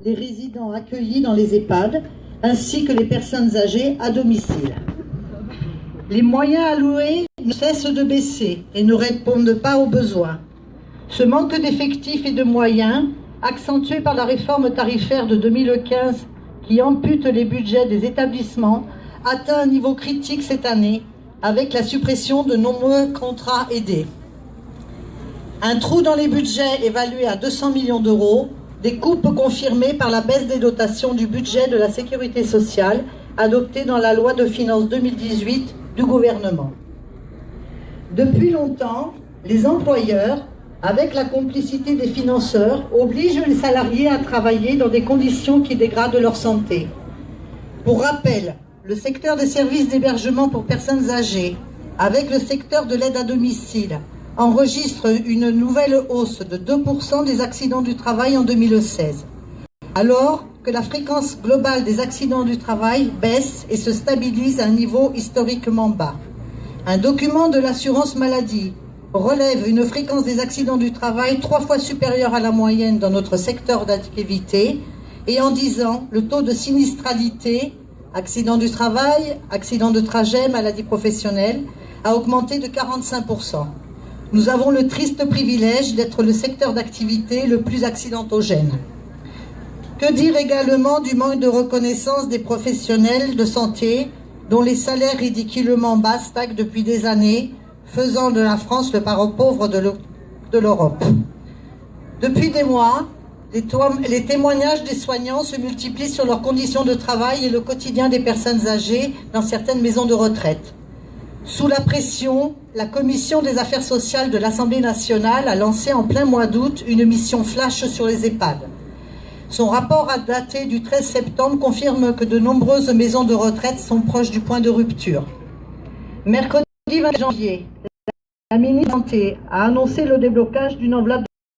des résidents accueillis dans les EHPAD, ainsi que les personnes âgées à domicile. Les moyens alloués ne cessent de baisser et ne répondent pas aux besoins. Ce manque d'effectifs et de moyens, accentué par la réforme tarifaire de 2015 qui ampute les budgets des établissements, atteint un niveau critique cette année avec la suppression de nombreux contrats aidés. Un trou dans les budgets évalué à 200 millions d'euros, des coupes confirmées par la baisse des dotations du budget de la sécurité sociale adoptée dans la loi de finances 2018 du gouvernement. Depuis longtemps, les employeurs, avec la complicité des financeurs, obligent les salariés à travailler dans des conditions qui dégradent leur santé. Pour rappel, le secteur des services d'hébergement pour personnes âgées, avec le secteur de l'aide à domicile, enregistre une nouvelle hausse de 2% des accidents du travail en 2016, alors que la fréquence globale des accidents du travail baisse et se stabilise à un niveau historiquement bas. Un document de l'assurance maladie relève une fréquence des accidents du travail 3 fois supérieure à la moyenne dans notre secteur d'activité et en 10 ans, le taux de sinistralité, accidents du travail, accidents de trajet, maladies professionnelles, a augmenté de 45%. Nous avons le triste privilège d'être le secteur d'activité le plus accidentogène. Que dire également du manque de reconnaissance des professionnels de santé dont les salaires ridiculement bas stagnent depuis des années, faisant de la France le parent pauvre de l'Europe. Depuis des mois, les témoignages des soignants se multiplient sur leurs conditions de travail et le quotidien des personnes âgées dans certaines maisons de retraite. Sous la pression, la Commission des affaires sociales de l'Assemblée nationale a lancé en plein mois d'août une mission flash sur les EHPAD. Son rapport daté du 13 septembre confirme que de nombreuses maisons de retraite sont proches du point de rupture. Mercredi 20 janvier, la ministre de la Santé a annoncé le déblocage d'une enveloppe